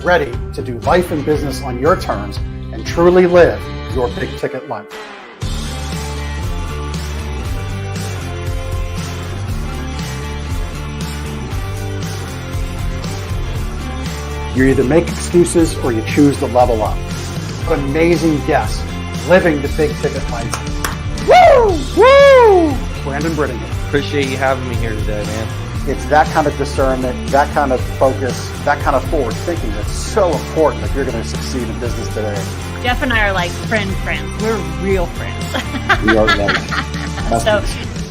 ready to do life and business on your terms and truly live your big ticket life. You either make excuses or you choose to level up. What amazing guests living the big ticket life. Woo! Woo! Brandon Brittingham. Appreciate you having me here today, man. It's that kind of discernment, that kind of focus, that kind of forward thinking that's so important if you're going to succeed in business today. Jeff and I are like friends. We're real friends. We are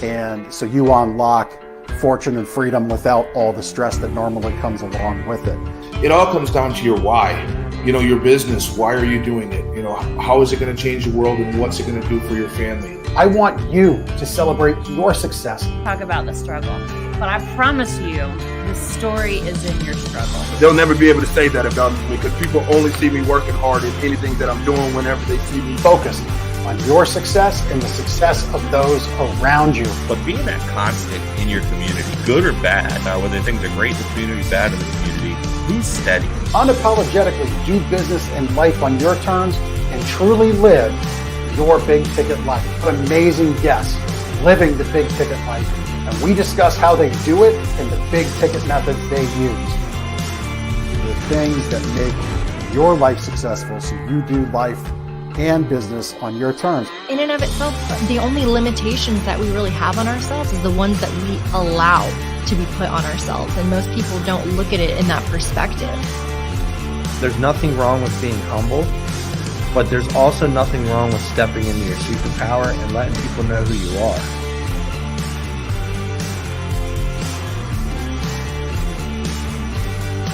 And so you unlock fortune and freedom without all the stress that normally comes along with it. It all comes down to your why. Your business, why are you doing it? How is it going to change the world and what's it going to do for your family? I want you to celebrate your success. Talk about the struggle. But I promise you, the story is in your struggle. They'll never be able to say that about me because people only see me working hard in anything that I'm doing whenever they see me. Focus on your success and the success of those around you. But being that constant in your community, good or bad, whether things are great in the community, bad in the community, who's steady? Unapologetically do business and life on your terms and truly live your big ticket life. What amazing guests living the big ticket life. And we discuss how they do it and the big ticket methods they use. The things that make your life successful so you do life and business on your terms. In and of itself, the only limitations that we really have on ourselves is the ones that we allow to be put on ourselves. And most people don't look at it in that perspective. There's nothing wrong with being humble, but there's also nothing wrong with stepping into your superpower and letting people know who you are.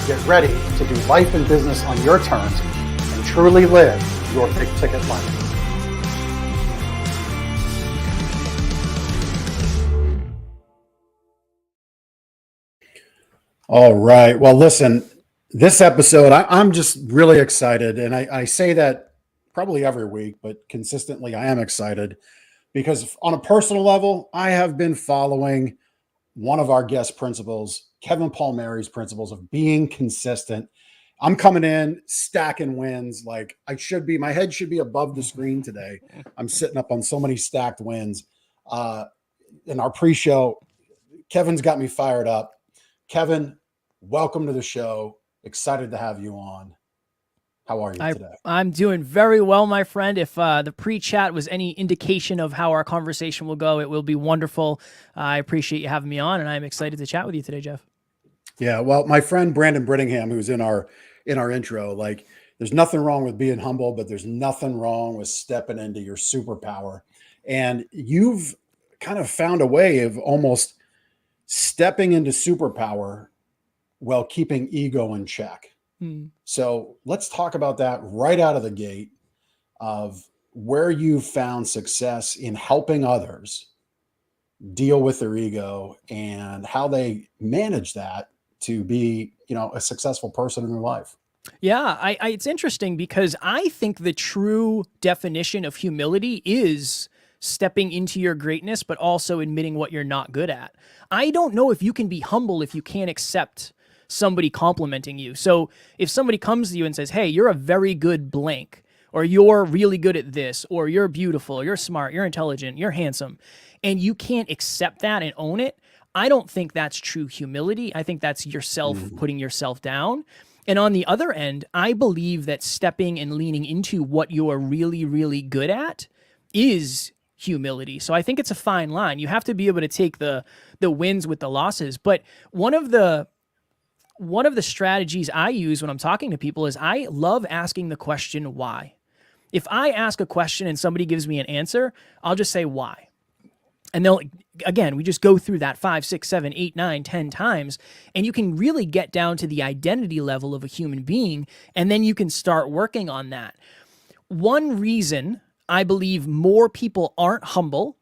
Get ready to do life and business on your terms and truly live your big ticket life. All right. Well, listen, this episode, I'm just really excited. And I say that probably every week, but consistently I am excited because on a personal level, I have been following one of our guest principles, Kevin Palmieri's principles of being consistent. I'm coming in stacking wins like I should be. My head should be above the screen today. I'm sitting up on so many stacked wins. In our pre-show, Kevin's got me fired up. Kevin, welcome to the show. Excited to have you on. How are you today? I'm doing very well, my friend. If the pre-chat was any indication of how our conversation will go, it will be wonderful. I appreciate you having me on, and I'm excited to chat with you today, Jeff. Yeah, well, my friend Brandon Brittingham, who's in our intro, like, there's nothing wrong with being humble, but there's nothing wrong with stepping into your superpower. And you've kind of found a way of almost stepping into superpower while keeping ego in check. So let's talk about that right out of the gate of where you found success in helping others deal with their ego and how they manage that to be, a successful person in their life. Yeah, it's interesting because I think the true definition of humility is stepping into your greatness, but also admitting what you're not good at. I don't know if you can be humble if you can't accept somebody complimenting you. So if somebody comes to you and says, hey, you're a very good blank, or you're really good at this, or you're beautiful, you're smart, you're intelligent, you're handsome, and you can't accept that and own it, I don't think that's true humility. I think that's yourself putting yourself down. And on the other end, I believe that stepping and leaning into what you're really, really good at is humility. So I think it's a fine line. You have to be able to take the wins with the losses. But one of the strategies I use when I'm talking to people is I love asking the question, why? If I ask a question and somebody gives me an answer, I'll just say, why? And we just go through that 5, 6, 7, 8, 9, 10 times, and you can really get down to the identity level of a human being, and then you can start working on that. One reason I believe more people aren't humble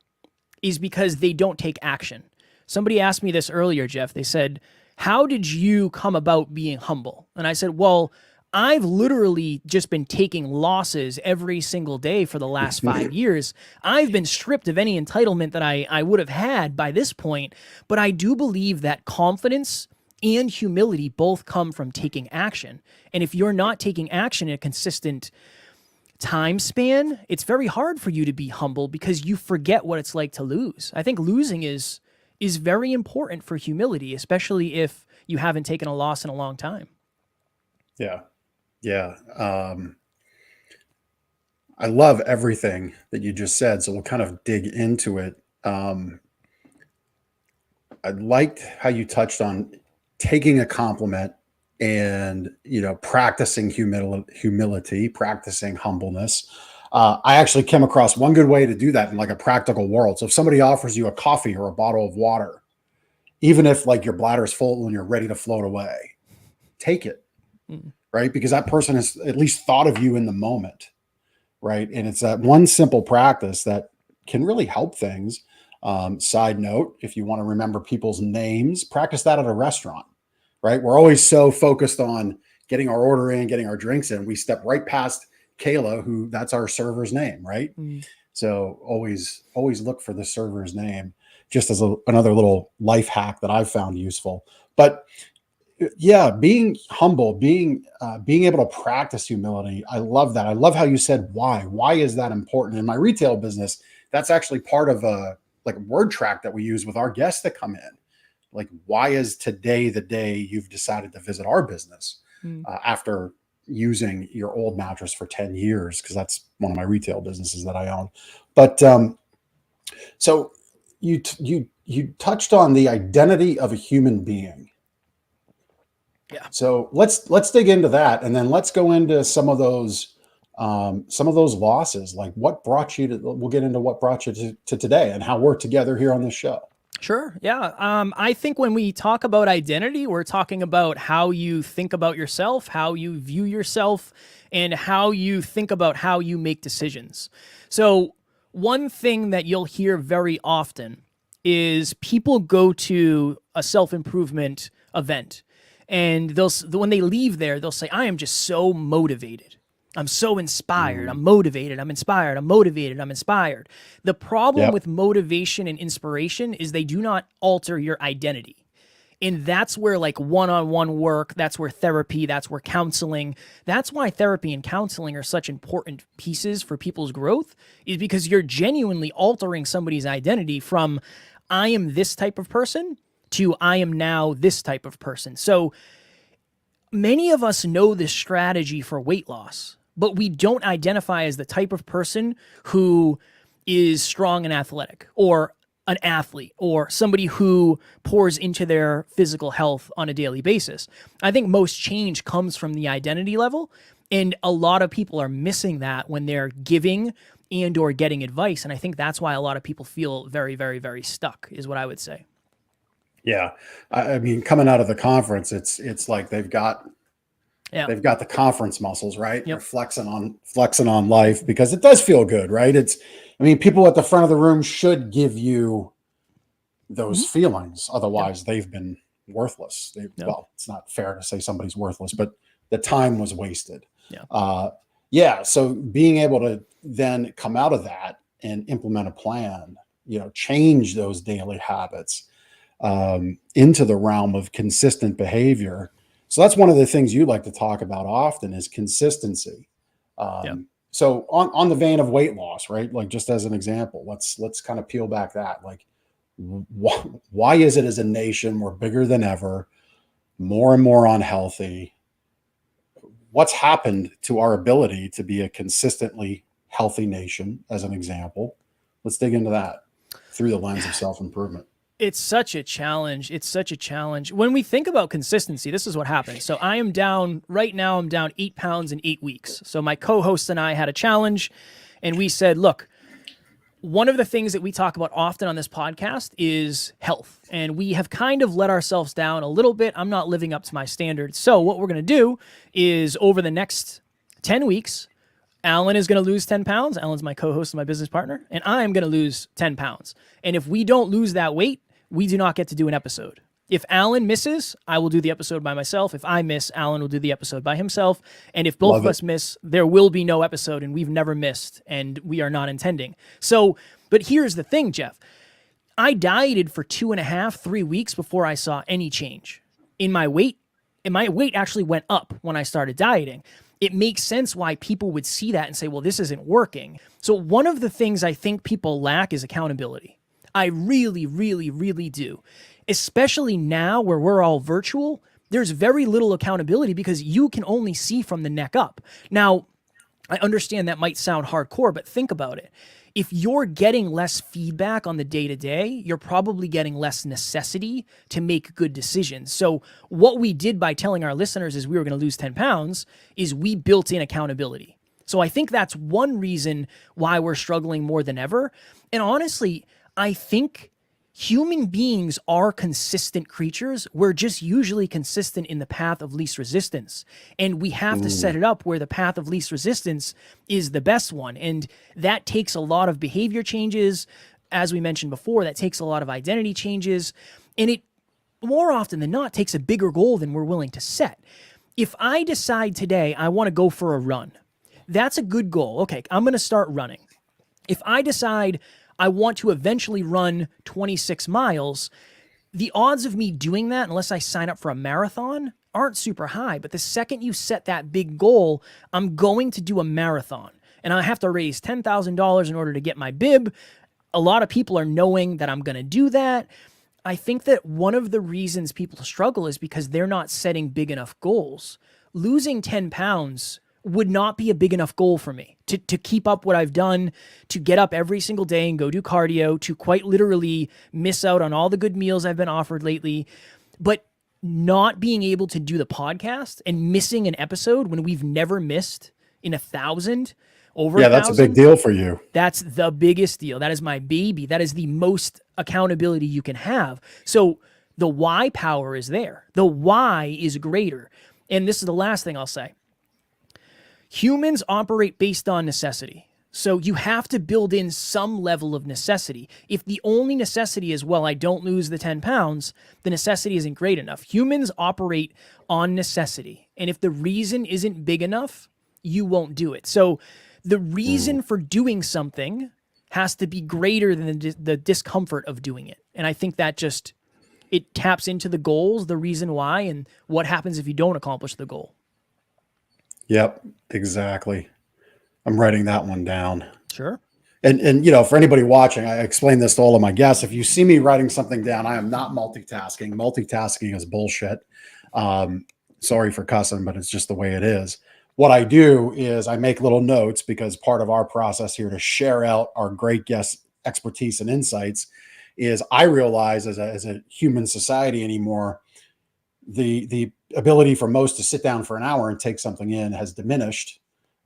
is because they don't take action. Somebody asked me this earlier, Jeff. They said, how did you come about being humble? And I said, well, I've literally just been taking losses every single day for the last 5 years. I've been stripped of any entitlement that I would have had by this point, but I do believe that confidence and humility both come from taking action. And if you're not taking action in a consistent time span, it's very hard for you to be humble because you forget what it's like to lose. I think losing is very important for humility, especially if you haven't taken a loss in a long time. Yeah. Yeah. I love everything that you just said. So we'll kind of dig into it. I liked how you touched on taking a compliment and, practicing humility, practicing humbleness. I actually came across one good way to do that in like a practical world. So if somebody offers you a coffee or a bottle of water, even if like your bladder's full and you're ready to float away, take it, right? Because that person has at least thought of you in the moment, right? And it's that one simple practice that can really help things. Side note, if you want to remember people's names, practice that at a restaurant, right? We're always so focused on getting our order in, getting our drinks in. We step right past Kayla, who that's our server's name, right? So always look for the server's name, just as another little life hack that I've found useful. But yeah, being humble, being able to practice humility. I love that. I love how you said why. Why is that important? In my retail business, that's actually part of a word track that we use with our guests that come in. Like, why is today the day you've decided to visit our business after using your old mattress for 10 years? Because that's one of my retail businesses that I own. But so you touched on the identity of a human being. Yeah. So let's dig into that, and then let's go into some of those losses. Like, what brought you to? We'll get into what brought you to today and how we're together here on this show. Sure. Yeah. I think when we talk about identity, we're talking about how you think about yourself, how you view yourself, and how you think about how you make decisions. So one thing that you'll hear very often is people go to a self-improvement event, and when they leave there, they'll say, I am just so motivated. I'm so inspired. I'm motivated. I'm inspired. I'm motivated. I'm inspired. The problem with motivation and inspiration is they do not alter your identity. And that's where like one-on-one work, that's where therapy, that's where counseling, that's why therapy and counseling are such important pieces for people's growth, is because you're genuinely altering somebody's identity from I am this type of person to I am now this type of person. So many of us know this strategy for weight loss, but we don't identify as the type of person who is strong and athletic, or an athlete, or somebody who pours into their physical health on a daily basis. I think most change comes from the identity level, and a lot of people are missing that when they're giving and or getting advice. And I think that's why a lot of people feel very, very, very stuck, is what I would say. Yeah. I mean, coming out of the conference, it's like they've got the conference muscles, right? They're flexing on life because it does feel good, right? People at the front of the room should give you those feelings. Otherwise they've been worthless. Well, it's not fair to say somebody's worthless, but the time was wasted. So being able to then come out of that and implement a plan, change those daily habits, into the realm of consistent behavior. So that's one of the things you like to talk about often is consistency. So on the vein of weight loss, right? Like, just as an example, let's kind of peel back that. Like, why is it as a nation we're bigger than ever, more and more unhealthy? What's happened to our ability to be a consistently healthy nation, as an example? Let's dig into that through the lens of self-improvement. It's such a challenge. It's such a challenge. When we think about consistency, this is what happens. So I'm down 8 pounds in 8 weeks. So my co-host and I had a challenge, and we said, look, one of the things that we talk about often on this podcast is health. And we have kind of let ourselves down a little bit. I'm not living up to my standards. So what we're going to do is over the next 10 weeks, Alan is going to lose 10 pounds. Alan's my co-host and my business partner. And I'm going to lose 10 pounds. And if we don't lose that weight, we do not get to do an episode. If Alan misses, I will do the episode by myself. If I miss, Alan will do the episode by himself. And if both of us miss, there will be no episode, and we've never missed, and we are not intending. So, but here's the thing, Jeff. I dieted for 2.5, 3 weeks before I saw any change. in my weight, and my weight actually went up when I started dieting. It makes sense why people would see that and say, well, this isn't working. So one of the things I think people lack is accountability. I really, really, really do. Especially now where we're all virtual, there's very little accountability because you can only see from the neck up. Now, I understand that might sound hardcore, but think about it. If you're getting less feedback on the day-to-day, you're probably getting less necessity to make good decisions. So what we did by telling our listeners is we were going to lose 10 pounds is we built in accountability. So I think that's one reason why we're struggling more than ever. And honestly, I think human beings are consistent creatures. We're just usually consistent in the path of least resistance. And we have to set it up where the path of least resistance is the best one. And that takes a lot of behavior changes. As we mentioned before, that takes a lot of identity changes. And it, more often than not, takes a bigger goal than we're willing to set. If I decide today I want to go for a run, that's a good goal. Okay, I'm going to start running. If I decide I want to eventually run 26 miles, the odds of me doing that, unless I sign up for a marathon, aren't super high. But the second you set that big goal, I'm going to do a marathon. And I have to raise $10,000 in order to get my bib. A lot of people are knowing that I'm going to do that. I think that one of the reasons people struggle is because they're not setting big enough goals. Losing 10 pounds would not be a big enough goal for me to keep up what I've done, to get up every single day and go do cardio, to quite literally miss out on all the good meals I've been offered lately. But not being able to do the podcast and missing an episode when we've never missed in 1,000, over 1,000. That's a big deal for you. That's the biggest deal. That is my baby. That is the most accountability you can have. So the why power is there. The why is greater. And this is the last thing I'll say. Humans operate based on necessity. So you have to build in some level of necessity. If the only necessity is, well, I don't lose the 10 pounds, the necessity isn't great enough. Humans operate on necessity. And if the reason isn't big enough, you won't do it. So the reason for doing something has to be greater than the discomfort of doing it. And I think that just, it taps into the goals, the reason why, and what happens if you don't accomplish the goal. Yep, exactly. I'm writing that one down. Sure. And you know, for anybody watching, I explain this to all of my guests. If you see me writing something down, I am not multitasking. Multitasking is bullshit. Sorry for cussing, but it's just the way it is. What I do is I make little notes because part of our process here to share out our great guest expertise and insights is I realize as a human society anymore, the ability for most to sit down for an hour and take something in has diminished.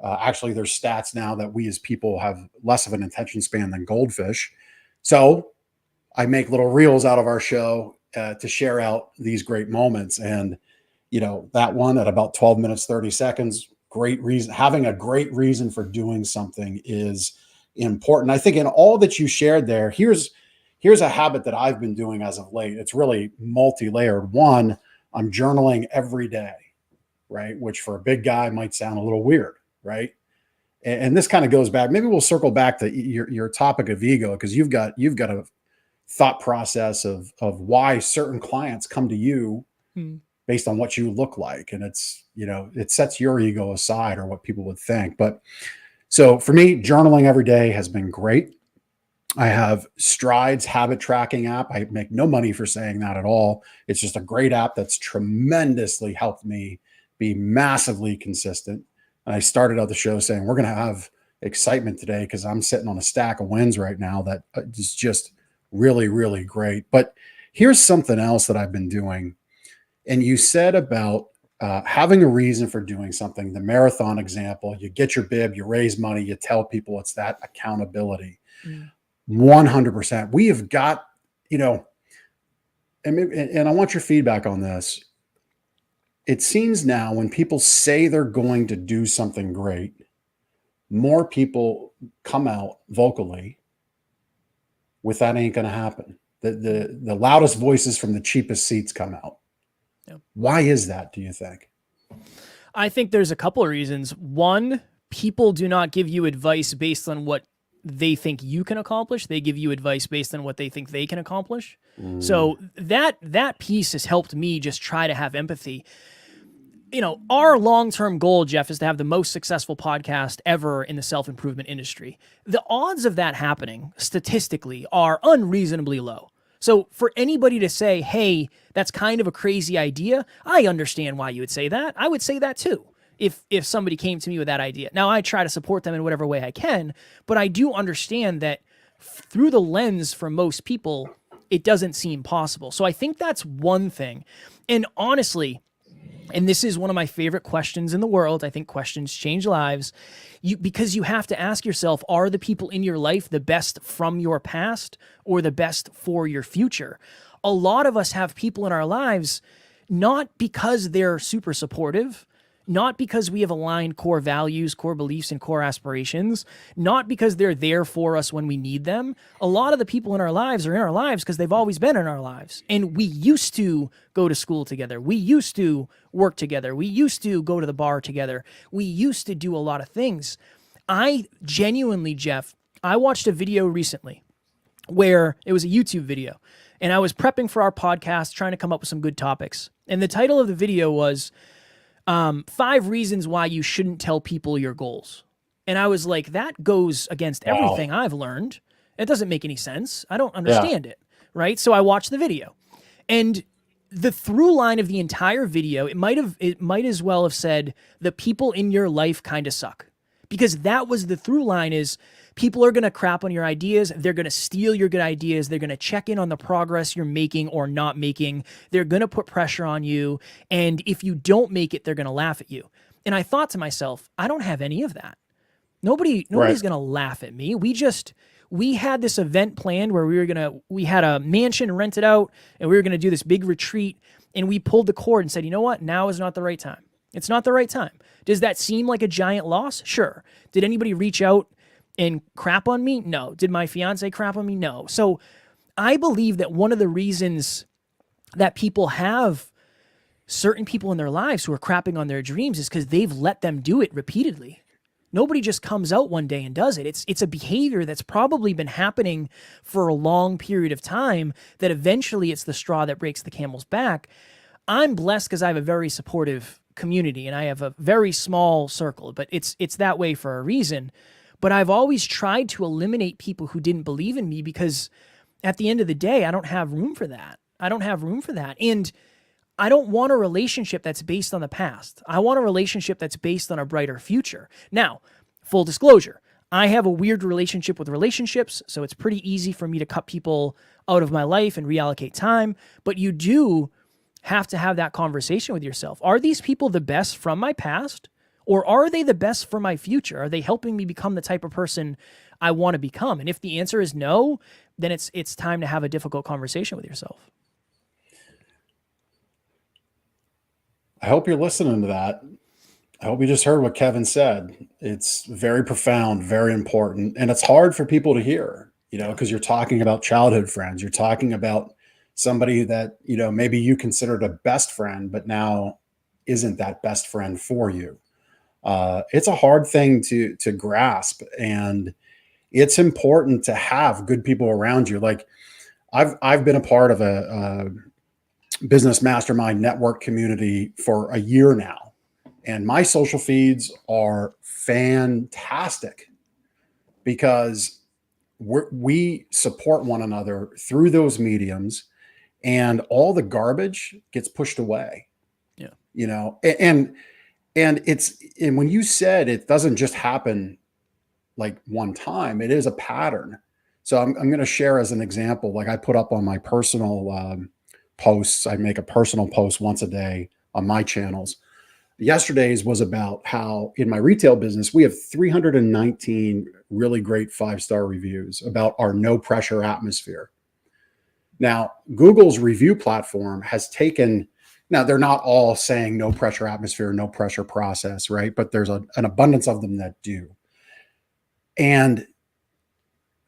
Actually, there's stats now that we as people have less of an attention span than goldfish. So I make little reels out of our show to share out these great moments. And, you know, that one at about 12 minutes, 30 seconds, great reason. Having a great reason for doing something is important. I think in all that you shared there, here's a habit that I've been doing as of late. It's really multi-layered. One, I'm journaling every day, right? Which for a big guy might sound a little weird, right? And this kind of goes back. Maybe we'll circle back to your topic of ego because you've got a thought process of why certain clients come to you based on what you look like, and it's, you know, it sets your ego aside or what people would think. But so for me, journaling every day has been great. I have Strides habit tracking app. I make no money for saying that at all. It's just a great app that's tremendously helped me be massively consistent. And I started out the show saying we're going to have excitement today because I'm sitting on a stack of wins right now that is just really, really great. But here's something else that I've been doing. And you said about having a reason for doing something, the marathon example, you get your bib, you raise money, you tell people, it's that accountability. 100%. We have got, you know, and I want your feedback on this. It seems now when people say they're going to do something great, more people come out vocally with that ain't going to happen. The loudest voices from the cheapest seats come out. Yep. Why is that, do you think? I think there's a couple of reasons. One, people do not give you advice based on what they think you can accomplish. They give you advice based on what they think they can accomplish. So that piece has helped me just try to have empathy. You know, our long-term goal, Jeff, is to have the most successful podcast ever in the self-improvement industry. The odds of that happening statistically are unreasonably low. So for anybody to say, hey, that's kind of a crazy idea, I understand why you would say that. I would say that too, if somebody came to me with that idea. Now, I try to support them in whatever way I can, but I do understand that through the lens for most people, it doesn't seem possible. So I think that's one thing. And honestly, and this is one of my favorite questions in the world. I think questions change lives. Because you have to ask yourself, are the people in your life the best from your past or the best for your future? A lot of us have people in our lives not because they're super supportive, not because we have aligned core values, core beliefs, and core aspirations, not because they're there for us when we need them. A lot of the people in our lives are in our lives because they've always been in our lives. And we used to go to school together. We used to work together. We used to go to the bar together. We used to do a lot of things. I genuinely, Jeff, I watched a video recently where it was a YouTube video, and I was prepping for our podcast, trying to come up with some good topics. And the title of the video was 5 reasons why you shouldn't tell people your goals. And I was like, that goes against everything I've learned. It doesn't make any sense. I don't understand it. Right. So I watched the video, and the through line of the entire video, it might as well have said the people in your life kind of suck, because that was the through line. Is people are going to crap on your ideas. They're going to steal your good ideas. They're going to check in on the progress you're making or not making. They're going to put pressure on you. And if you don't make it, they're going to laugh at you. And I thought to myself, I don't have any of that. Nobody's going to laugh at me. We had this event planned where we had a mansion rented out, and we were going to do this big retreat, and we pulled the cord and said, you know what? Now is not the right time. It's not the right time. Does that seem like a giant loss? Sure. Did anybody reach out and crap on me? No. Did my fiance crap on me? No. So I believe that one of the reasons that people have certain people in their lives who are crapping on their dreams is because they've let them do it repeatedly. Nobody just comes out one day and does it. It's a behavior that's probably been happening for a long period of time that eventually it's the straw that breaks the camel's back. I'm blessed because I have a very supportive community and I have a very small circle, but it's that way for a reason. But I've always tried to eliminate people who didn't believe in me, because at the end of the day, I don't have room for that. And I don't want a relationship that's based on the past. I want a relationship that's based on a brighter future. Now, full disclosure, I have a weird relationship with relationships, so it's pretty easy for me to cut people out of my life and reallocate time. But you do have to have that conversation with yourself. Are these people the best from my past? Or are they the best for my future? Are they helping me become the type of person I want to become? And if the answer is no, then it's time to have a difficult conversation with yourself. I hope you're listening to that. I hope you just heard what Kevin said. It's very profound, very important. And it's hard for people to hear, because you're talking about childhood friends. You're talking about somebody that, maybe you considered a best friend, but now isn't that best friend for you. It's a hard thing to grasp, and it's important to have good people around you. Like I've been a part of a business mastermind network community for a year now, and my social feeds are fantastic because we support one another through those mediums, and all the garbage gets pushed away. And when you said it doesn't just happen like one time, it is a pattern. So I'm going to share as an example, like I put up on my personal posts. I make a personal post once a day on my channels. Yesterday's was about how in my retail business, we have 319 really great 5-star reviews about our no pressure atmosphere. Now, Google's review platform has taken, now they're not all saying no pressure atmosphere, no pressure process, right? But there's an abundance of them that do. And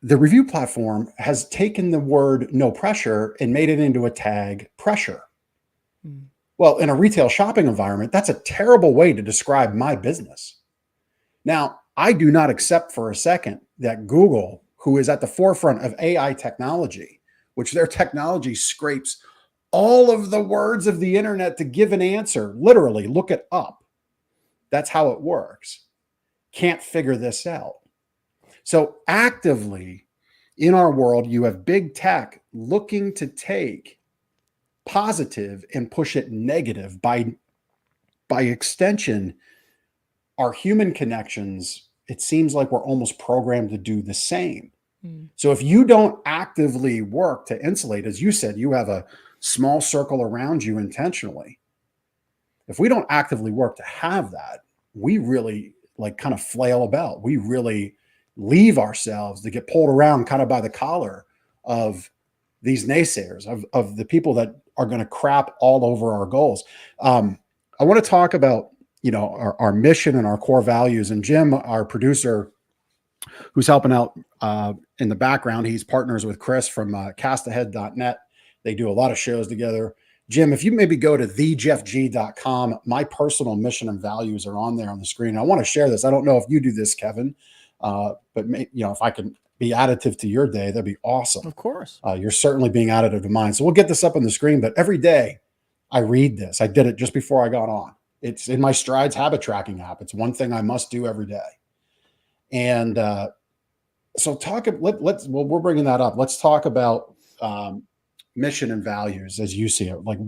the review platform has taken the word no pressure and made it into a tag pressure. Well, in a retail shopping environment, that's a terrible way to describe my business. Now, I do not accept for a second that Google, who is at the forefront of AI technology, which their technology scrapes all of the words of the internet to give an answer, literally look it up. That's how it works. Can't figure this out. So actively in our world, you have big tech looking to take positive and push it negative. By extension, our human connections, it seems like we're almost programmed to do the same. So if you don't actively work to insulate, as you said, you have a small circle around you intentionally. If we don't actively work to have that, we really like kind of flail about. We really leave ourselves to get pulled around kind of by the collar of these naysayers, of the people that are going to crap all over our goals. I want to talk about, our mission and our core values. And Jim, our producer, who's helping out in the background, he's partners with Chris from castahead.net. They do a lot of shows together. Jim, if you maybe go to thejeffg.com, my personal mission and values are on there on the screen. I want to share this. I don't know if you do this, Kevin, but if I can be additive to your day, that'd be awesome. Of course. You're certainly being additive to mine. So we'll get this up on the screen, but every day I read this. I did it just before I got on. It's in my Strides habit tracking app. It's one thing I must do every day. And so we're bringing that up. Let's talk about mission and values as you see it. Like,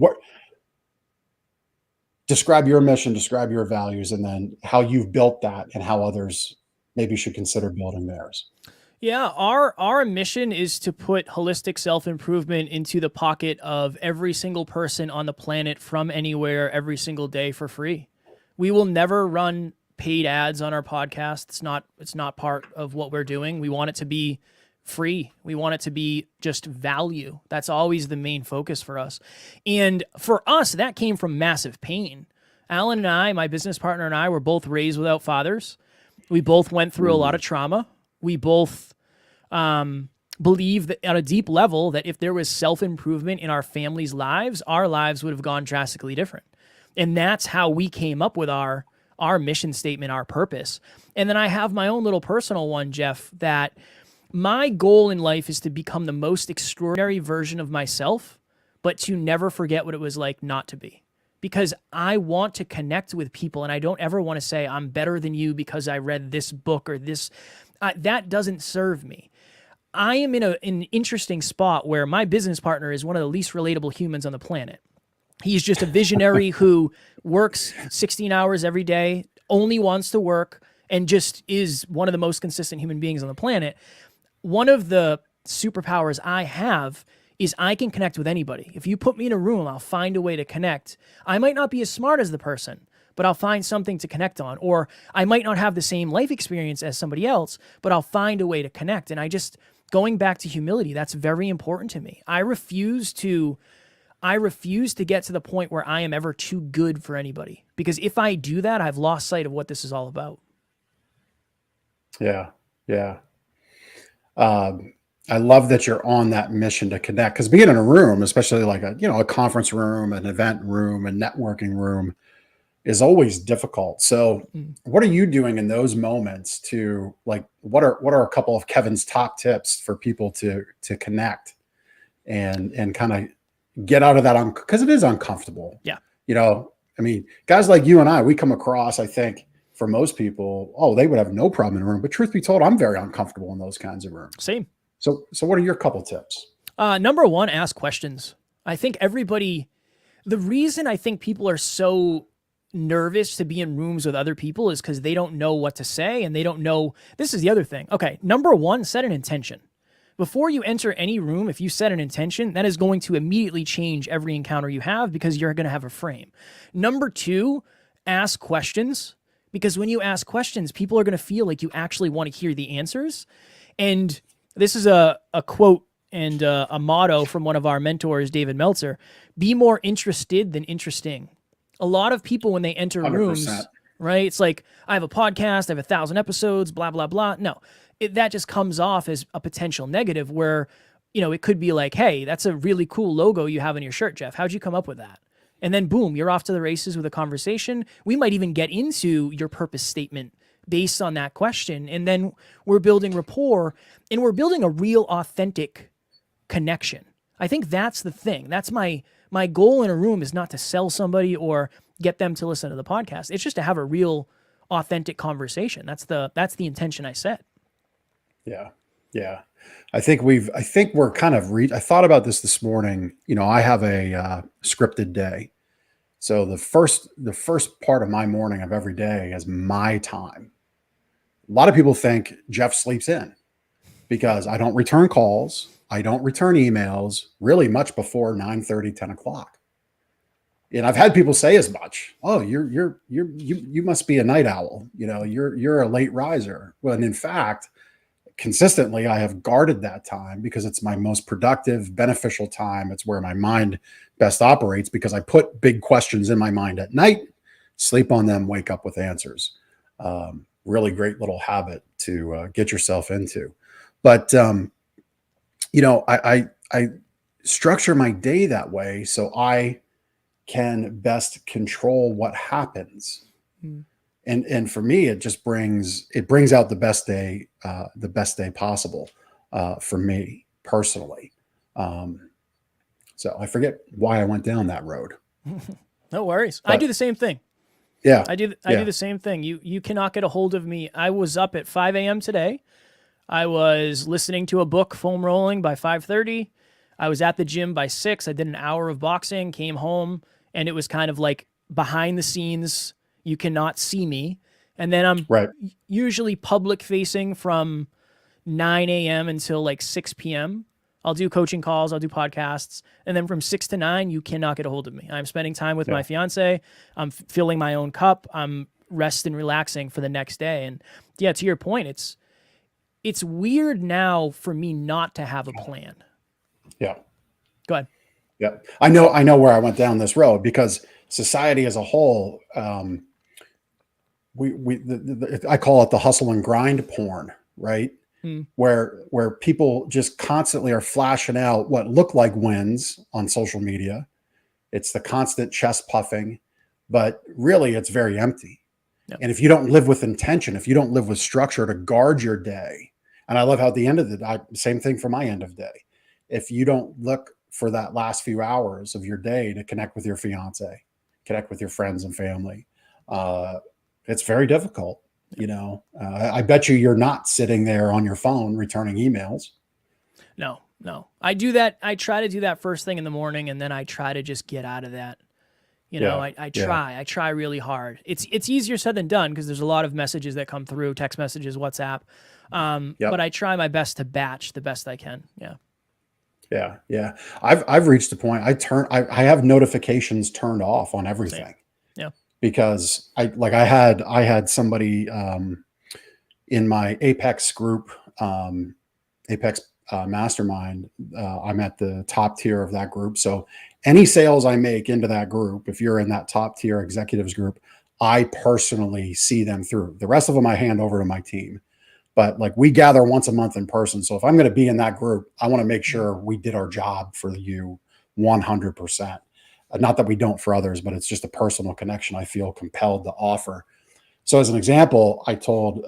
describe your mission, describe your values, and then how you've built that and how others maybe should consider building theirs. Yeah, our mission is to put holistic self-improvement into the pocket of every single person on the planet from anywhere every single day for free. We will never run paid ads on our podcast. It's not part of what we're doing. We want it to be free. We want it to be just value. That's always the main focus for us. And for us, that came from massive pain. Alan and I, my business partner and I, were both raised without fathers. We both went through a lot of trauma. We both believe that on a deep level that if there was self-improvement in our families' lives, our lives would have gone drastically different. And that's how we came up with our mission statement, our purpose. And then I have my own little personal one, Jeff, that my goal in life is to become the most extraordinary version of myself, but to never forget what it was like not to be. Because I want to connect with people, and I don't ever want to say I'm better than you because I read this book or this. That doesn't serve me. I am in an interesting spot where my business partner is one of the least relatable humans on the planet. He's just a visionary who works 16 hours every day, only wants to work, and just is one of the most consistent human beings on the planet. One of the superpowers I have is I can connect with anybody. If you put me in a room, I'll find a way to connect. I might not be as smart as the person, but I'll find something to connect on. Or I might not have the same life experience as somebody else, but I'll find a way to connect. And going back to humility, that's very important to me. I refuse to get to the point where I am ever too good for anybody. Because if I do that, I've lost sight of what this is all about. Yeah. I love that you're on that mission to connect, because being in a room, especially like a conference room, an event room, a networking room, is always difficult. So what are you doing in those moments to, like, what are a couple of Kevin's top tips for people to connect and kind of get out of that because it is uncomfortable. Yeah. I mean, guys like you and I, we come across, I think, for most people, they would have no problem in a room. But truth be told, I'm very uncomfortable in those kinds of rooms. Same. So what are your couple tips? Number one, ask questions. I think the reason I think people are so nervous to be in rooms with other people is because they don't know what to say, and they don't know. This is the other thing. Okay. Number one, set an intention. Before you enter any room, if you set an intention, that is going to immediately change every encounter you have because you're going to have a frame. Number two, ask questions, because when you ask questions, people are going to feel like you actually want to hear the answers. And this is a quote and a motto from one of our mentors, David Meltzer: be more interested than interesting. A lot of people, when they enter 100%. rooms, right? It's like, I have a podcast, I have 1,000 episodes, blah, blah, blah. No, that just comes off as a potential negative where, it could be like, hey, that's a really cool logo you have on your shirt, Jeff. How'd you come up with that? And then boom, you're off to the races with a conversation. We might even get into your purpose statement based on that question. And then we're building rapport and we're building a real authentic connection. I think that's the thing. That's my goal in a room is not to sell somebody or get them to listen to the podcast. It's just to have a real authentic conversation. That's the intention I set. Yeah. Yeah. I think we're kind of I thought about this morning. You know, I have a scripted day. So the first part of my morning of every day is my time. A lot of people think Jeff sleeps in because I don't return calls. I don't return emails really much before 9:30, 10 o'clock. And I've had people say as much. Oh, you must be a night owl. You know, you're a late riser. When in fact, consistently, I have guarded that time because it's my most productive, beneficial time. It's where my mind best operates because I put big questions in my mind at night, sleep on them, wake up with answers. Really great little habit to get yourself into. But, you know, I structure my day that way so I can best control what happens. And for me, it just brings out the best day possible for me personally. So I forget why I went down that road. No worries. But I do the same thing. Yeah, I do the same thing. You cannot get a hold of me. I was up at 5 a.m. today. I was listening to a book, foam rolling, by 5:30. I was at the gym by 6. I did an hour of boxing, came home, and it was kind of like behind the scenes. You cannot see me. And then I'm usually public facing from 9 a.m. until like 6 p.m. I'll do coaching calls, I'll do podcasts. And then from 6 to 9, you cannot get a hold of me. I'm spending time with my fiance. I'm filling my own cup. I'm resting, relaxing for the next day. And yeah, to your point, it's weird now for me not to have a plan. Yeah. Go ahead. Yeah. I know where I went down this road because society as a whole, I call it the hustle and grind porn, right? Where people just constantly are flashing out what look like wins on social media. It's the constant chest puffing, but really it's very empty. Yep. And if you don't live with intention, if you don't live with structure to guard your day, and I love how at the end of the day, same thing for my end of day. If you don't look for that last few hours of your day to connect with your fiance, connect with your friends and family, it's very difficult. You know, I bet you're not sitting there on your phone returning emails. No. I do that. I try to do that first thing in the morning, and then I try to just get out of that. You know, I try really hard. It's easier said than done because there's a lot of messages that come through, text messages, WhatsApp. But I try my best to batch the best I can. Yeah. I've reached a point. I have notifications turned off on everything. Same. Yeah. Because I had somebody in my Apex group, Apex Mastermind. I'm at the top tier of that group. So any sales I make into that group, if you're in that top tier executives group, I personally see them through. The rest of them I hand over to my team. But like we gather once a month in person. So if I'm going to be in that group, I want to make sure we did our job for you 100%. Not that we don't for others, but it's just a personal connection I feel compelled to offer. So as an example, I told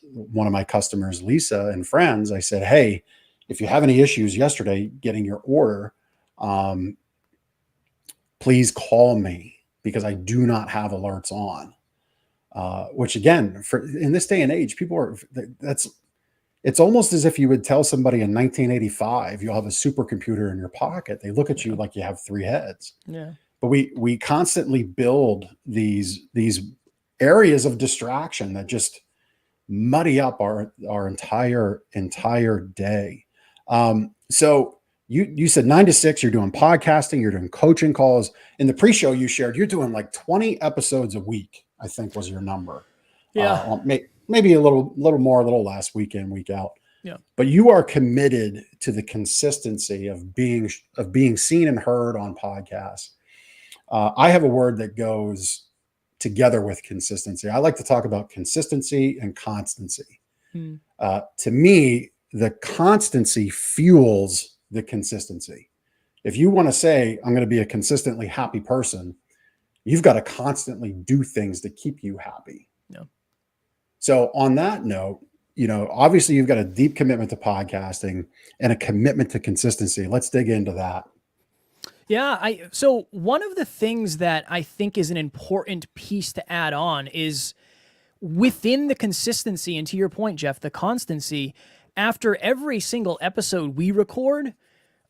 one of my customers, Lisa, and friends, I said, hey, if you have any issues yesterday getting your order, please call me because I do not have alerts on. Which again, in this day and age, it's almost as if you would tell somebody in 1985, you'll have a supercomputer in your pocket. They look at you like you have 3 heads. Yeah. But we constantly build these areas of distraction that just muddy up our entire day. So you said 9 to 6, you're doing podcasting, you're doing coaching calls. In the pre-show you shared, you're doing like 20 episodes a week, I think was your number. Yeah. Maybe a little more, a little less, week in, week out. Yeah. But you are committed to the consistency of being seen and heard on podcasts. I have a word that goes together with consistency. I like to talk about consistency and constancy. To me, the constancy fuels the consistency. If you want to say, I'm going to be a consistently happy person, you've got to constantly do things to keep you happy. Yeah. So on that note, obviously you've got a deep commitment to podcasting and a commitment to consistency. Let's dig into that. Yeah, so one of the things that I think is an important piece to add on is within the consistency, and to your point, Jeff, the constancy. After every single episode we record,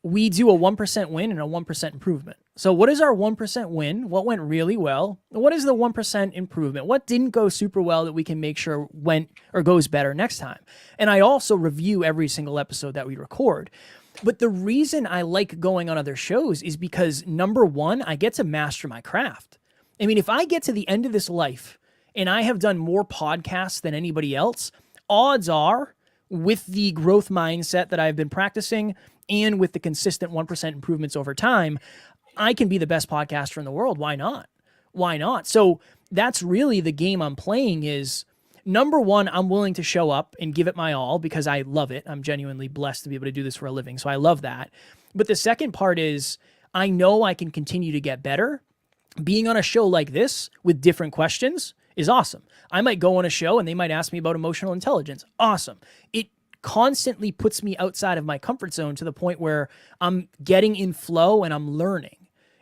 we do a 1% win and a 1% improvement. So what is our 1% win? What went really well? What is the 1% improvement? What didn't go super well that we can make sure went or goes better next time? And I also review every single episode that we record. But the reason I like going on other shows is because, number one, I get to master my craft. I mean, if I get to the end of this life and I have done more podcasts than anybody else, odds are, with the growth mindset that I've been practicing and with the consistent 1% improvements over time, I can be the best podcaster in the world. Why not? Why not? So that's really the game I'm playing is, number one, I'm willing to show up and give it my all because I love it. I'm genuinely blessed to be able to do this for a living. So I love that. But the second part is I know I can continue to get better. Being on a show like this with different questions is awesome. I might go on a show and they might ask me about emotional intelligence. Awesome. It constantly puts me outside of my comfort zone to the point where I'm getting in flow and I'm learning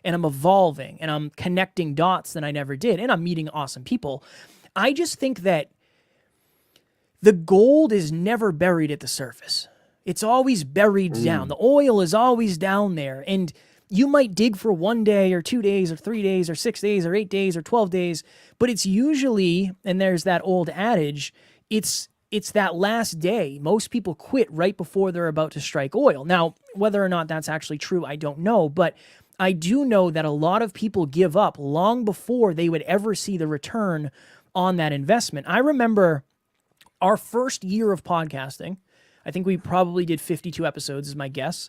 and I'm evolving and I'm connecting dots that I never did and I'm meeting awesome people. I just think that the gold is never buried at the surface. It's always buried down. The oil is always down there. And you might dig for 1 day or 2 days or 3 days or 6 days or 8 days or 12 days, but it's usually, and there's that old adage, it's that last day. Most people quit right before they're about to strike oil. Now, whether or not that's actually true, I don't know, but I do know that a lot of people give up long before they would ever see the return on that investment. I remember our first year of podcasting, I think we probably did 52 episodes is my guess.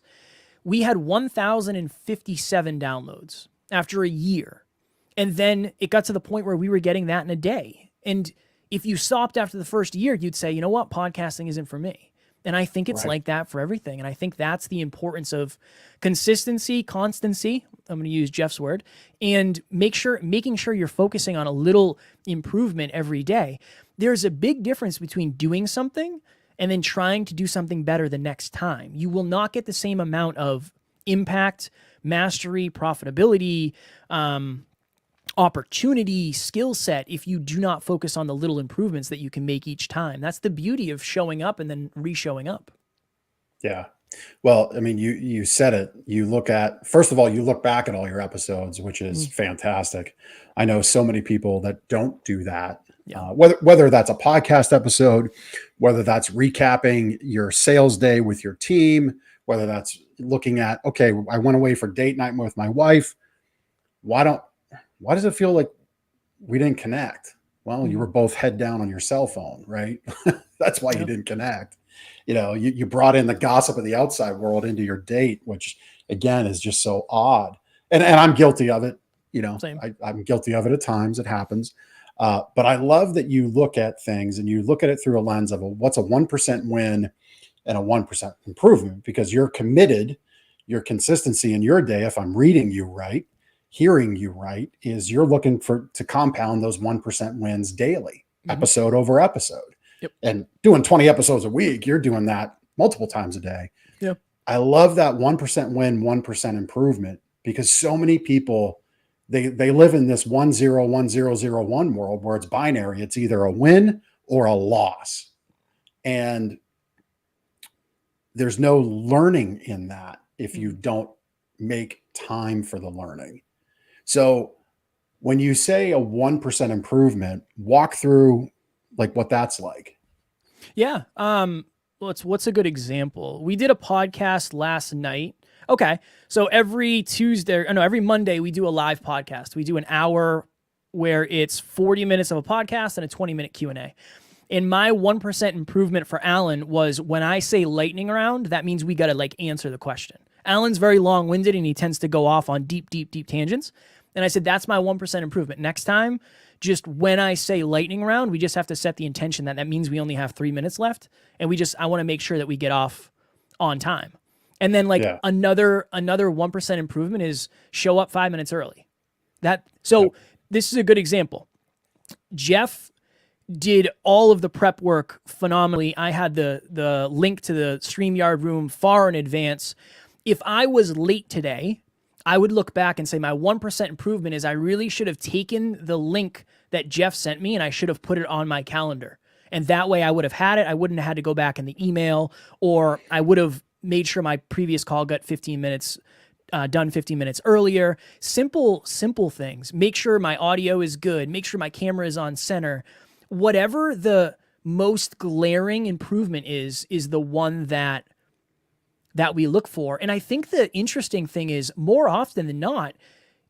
We had 1,057 downloads after a year. And then it got to the point where we were getting that in a day. And if you stopped after the first year, you'd say, you know what, podcasting isn't for me. And I think it's like that for everything. And I think that's the importance of consistency, constancy, I'm going to use Jeff's word, and making sure you're focusing on a little improvement every day. There's a big difference between doing something and then trying to do something better the next time. You will not get the same amount of impact, mastery, profitability, opportunity, skill set if you do not focus on the little improvements that you can make each time. That's the beauty of showing up and then re-showing up. Yeah. Well, I mean, you said it. First of all, you look back at all your episodes, which is fantastic. I know so many people that don't do that. Yeah. Whether that's a podcast episode, whether that's recapping your sales day with your team, whether that's looking at, okay, I went away for date night with my wife. Why does it feel like we didn't connect? Well, you were both head down on your cell phone, right? That's why you didn't connect. You brought in the gossip of the outside world into your date, which again is just so odd. And I'm guilty of it. I'm guilty of it at times. It happens. But I love that you look at things and you look at it through a lens of what's a 1% win and a 1% improvement, because you're committed, your consistency in your day, if I'm reading you right, hearing you right, is you're looking to compound those 1% wins daily, episode over episode. Yep. And doing 20 episodes a week, you're doing that multiple times a day. Yep. I love that 1% win, 1% improvement, because so many people, they live in this 1-0-1-0-0-1 world where it's binary. It's either a win or a loss. And there's no learning in that if you don't make time for the learning. So when you say a 1% improvement, walk through like what that's like. Yeah. What's a good example? We did a podcast last night. Okay. So every Monday we do a live podcast. We do an hour where it's 40 minutes of a podcast and a 20-minute Q&A. And my 1% improvement for Alan was when I say lightning round, that means we got to answer the question. Alan's very long-winded and he tends to go off on deep tangents. And I said, that's my 1% improvement. Next time, just when I say lightning round, we just have to set the intention that means we only have 3 minutes left. And I want to make sure that we get off on time. And then another 1% improvement is show up 5 minutes early. This is a good example. Jeff did all of the prep work phenomenally. I had the link to the StreamYard room far in advance. If I was late today, I would look back and say my 1% improvement is I really should have taken the link that Jeff sent me and I should have put it on my calendar. And that way I would have had it. I wouldn't have had to go back in the email, or I would have made sure my previous call got 15 minutes done 15 minutes earlier. Simple things. Make sure my audio is good. Make sure my camera is on center. Whatever the most glaring improvement is the one that we look for. And I think the interesting thing is, more often than not,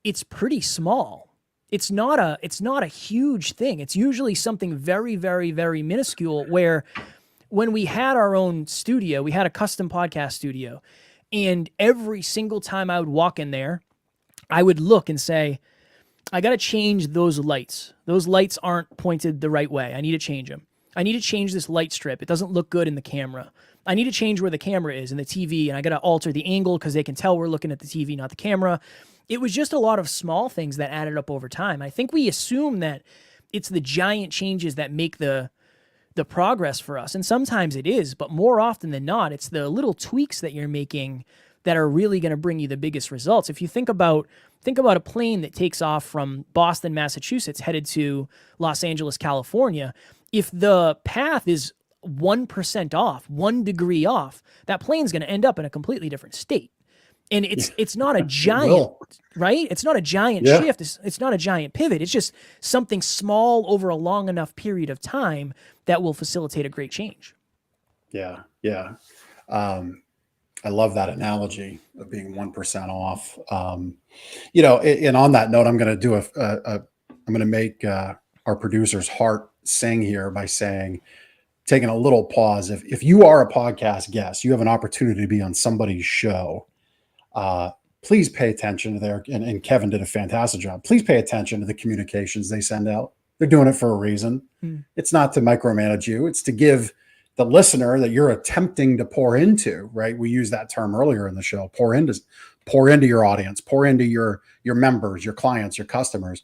it's pretty small. It's not a huge thing. It's usually something very, very, very minuscule, where when we had our own studio, we had a custom podcast studio, and every single time I would walk in there, I would look and say, I got to change those lights. Those lights aren't pointed the right way. I need to change them. I need to change this light strip. It doesn't look good in the camera. I need to change where the camera is in the TV, and I got to alter the angle because they can tell we're looking at the TV, not the camera. It was just a lot of small things that added up over time. I think we assume that it's the giant changes that make the progress for us. And sometimes it is, but more often than not, it's the little tweaks that you're making that are really going to bring you the biggest results. If you think about a plane that takes off from Boston, Massachusetts, headed to Los Angeles, California, if the path is 1% off, 1 degree off, that plane's going to end up in a completely different state. And it's not a giant, right? It's not a giant shift. It's not a giant pivot. It's just something small over a long enough period of time that will facilitate a great change. Yeah. I love that analogy of being 1% off. And on that note, I'm going to do I'm going to make our producer's heart sing here by taking a little pause. If you are a podcast guest, you have an opportunity to be on somebody's show. Please pay attention to and Kevin did a fantastic job. Please pay attention to the communications they send out. They're doing it for a reason. It's not to micromanage you. It's to give the listener that you're attempting to pour into, right? We used that term earlier in the show, pour into your audience, pour into your members, your clients, your customers.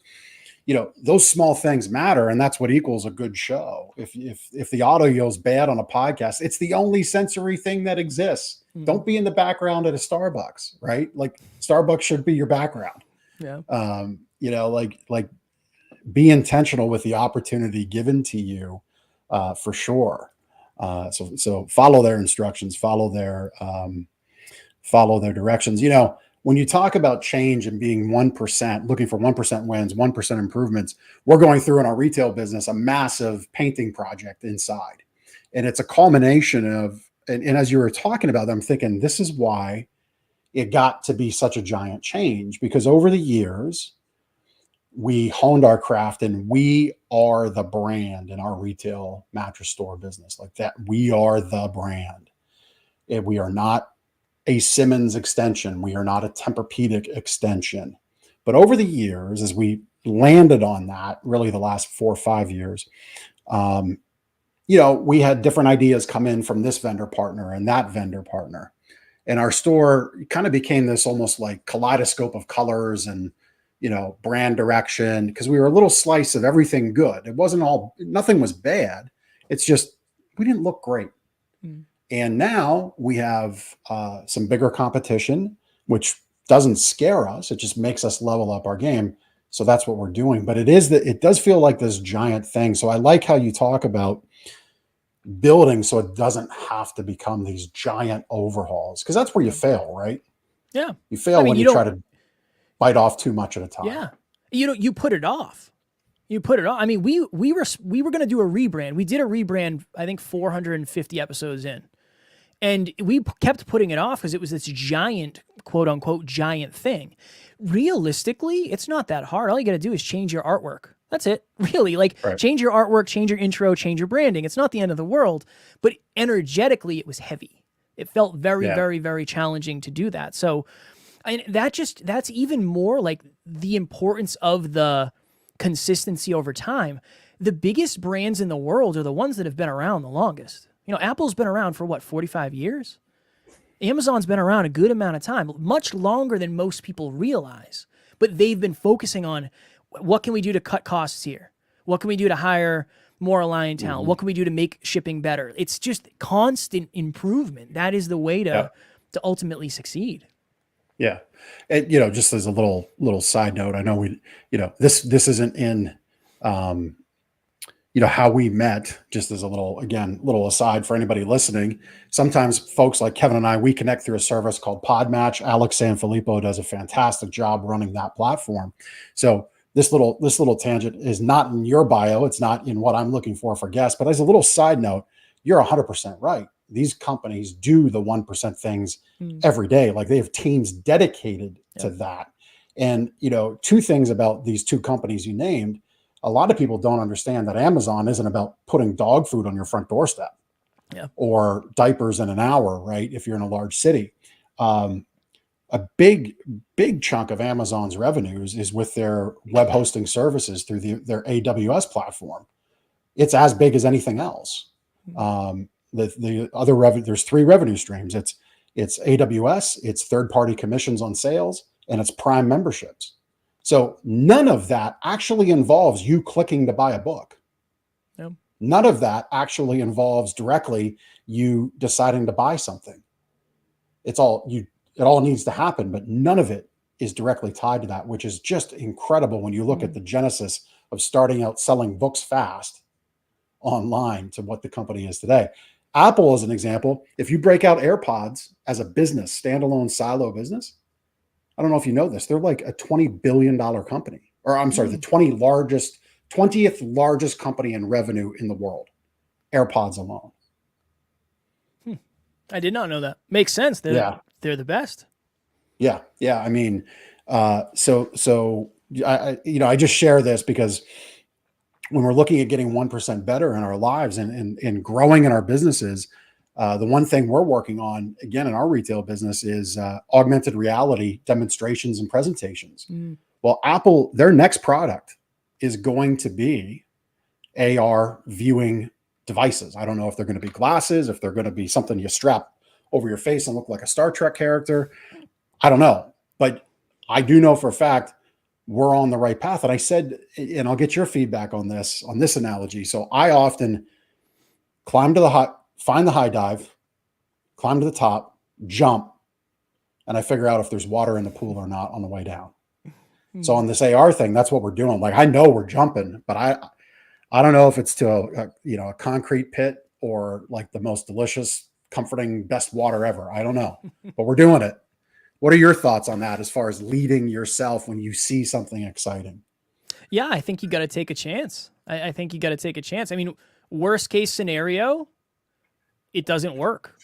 Those small things matter. And that's what equals a good show. If the audio is bad on a podcast, it's the only sensory thing that exists. Don't be in the background at a Starbucks, right? Like Starbucks should be your background. Yeah. Like be intentional with the opportunity given to you, for sure. So follow their instructions, follow their directions. When you talk about change and being 1%, looking for 1% wins, 1% improvements, we're going through in our retail business a massive painting project inside. And it's a culmination of, and as you were talking about, I'm thinking this is why it got to be such a giant change, because over the years, we honed our craft and we are the brand in our retail mattress store business. Like that, we are the brand. And we are not a Simmons extension. We are not a Tempur-Pedic extension. But over the years, as we landed on that, really the last 4 or 5 years, we had different ideas come in from this vendor partner and that vendor partner. And our store kind of became this almost like kaleidoscope of colors and, brand direction, because we were a little slice of everything good. It wasn't nothing was bad. It's just, we didn't look great. And now we have some bigger competition, which doesn't scare us. It just makes us level up our game. So that's what we're doing. But it does feel like this giant thing. So I like how you talk about building so it doesn't have to become these giant overhauls, because that's where you fail, right? Yeah. You fail when you try to bite off too much at a time. Yeah. You put it off. I mean, we were going to do a rebrand. We did a rebrand, I think 450 episodes in. And we kept putting it off because it was this giant, quote unquote, giant thing. Realistically, it's not that hard. All you got to do is change your artwork. That's it. Really, Change your artwork, change your intro, change your branding. It's not the end of the world, but energetically it was heavy. It felt very, very, very challenging to do that. So and that's even more like the importance of the consistency over time. The biggest brands in the world are the ones that have been around the longest. Apple's been around for 45 years? Amazon's been around a good amount of time, much longer than most people realize. But they've been focusing on what can we do to cut costs here? What can we do to hire more aligned talent? What can we do to make shipping better? It's just constant improvement. That is the way to ultimately succeed. Yeah. And, just as a little side note, I know this isn't in, how we met, just as a little aside for anybody listening. Sometimes folks like Kevin and I, we connect through a service called Podmatch. Alex Sanfilippo does a fantastic job running that platform. So this little tangent is not in your bio. It's not in what I'm looking for guests, but as a little side note, you're 100% right. These companies do the 1% things every day. Like, they have teams dedicated to that. And, two things about these two companies you named, a lot of people don't understand that Amazon isn't about putting dog food on your front doorstep or diapers in an hour, right? If you're in a large city. A big chunk of Amazon's revenues is with their web hosting services through their AWS platform. It's as big as anything else. The other revenue, there's 3 revenue streams. It's AWS, it's third-party commissions on sales, and it's Prime memberships. So none of that actually involves you clicking to buy a book. Yep. None of that actually involves directly you deciding to buy something. It all needs to happen, but none of it is directly tied to that, which is just incredible when you look at the genesis of starting out selling books fast online to what the company is today. Apple, as an example, if you break out AirPods as a business, standalone silo business, I don't know if you know this, they're like a $20 billion company, or I'm sorry, the 20th largest company in revenue in the world, AirPods alone. I did not know that. Makes sense. They're the best. Yeah. I mean, so I just share this because when we're looking at getting 1% better in our lives and growing in our businesses, the one thing we're working on, again, in our retail business is augmented reality demonstrations and presentations. Well, Apple, their next product is going to be AR viewing devices. I don't know if they're going to be glasses, if they're going to be something you strap over your face and look like a Star Trek character. I don't know, but I do know for a fact we're on the right path. And I said, and I'll get your feedback on this analogy. So I often find the high dive, climb to the top, jump, and I figure out if there's water in the pool or not on the way down. So on this AR thing, that's what we're doing. Like, I know we're jumping, but I don't know if it's to a concrete pit or like the most delicious, comforting, best water ever. I don't know, but we're doing it. What are your thoughts on that as far as leading yourself when you see something exciting? Yeah, I think you got to take a chance. I think you got to take a chance. I mean, worst case scenario, it doesn't work.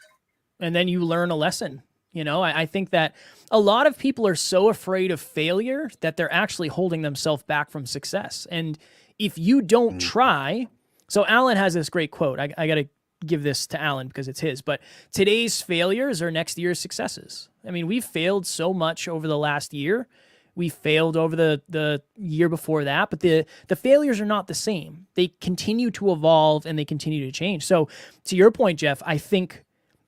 And then you learn a lesson. I think that a lot of people are so afraid of failure that they're actually holding themselves back from success. And if you don't try, so Alan has this great quote. I got to give this to Alan because it's his, but today's failures are next year's successes. I mean, we've failed so much over the last year. We failed over the year before that, but the failures are not the same. They continue to evolve and they continue to change. So to your point, Jeff, I think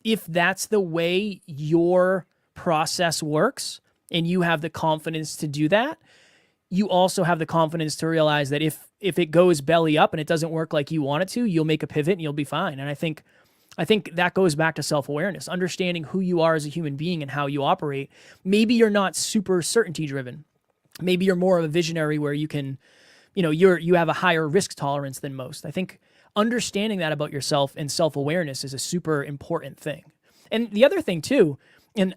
if that's the way your process works and you have the confidence to do that, you also have the confidence to realize that if it goes belly up and it doesn't work like you want it to, you'll make a pivot and you'll be fine. And I think that goes back to self-awareness, understanding who you are as a human being and how you operate. Maybe you're not super certainty driven. Maybe you're more of a visionary where you can, you have a higher risk tolerance than most. I think understanding that about yourself and self-awareness is a super important thing. And the other thing too, and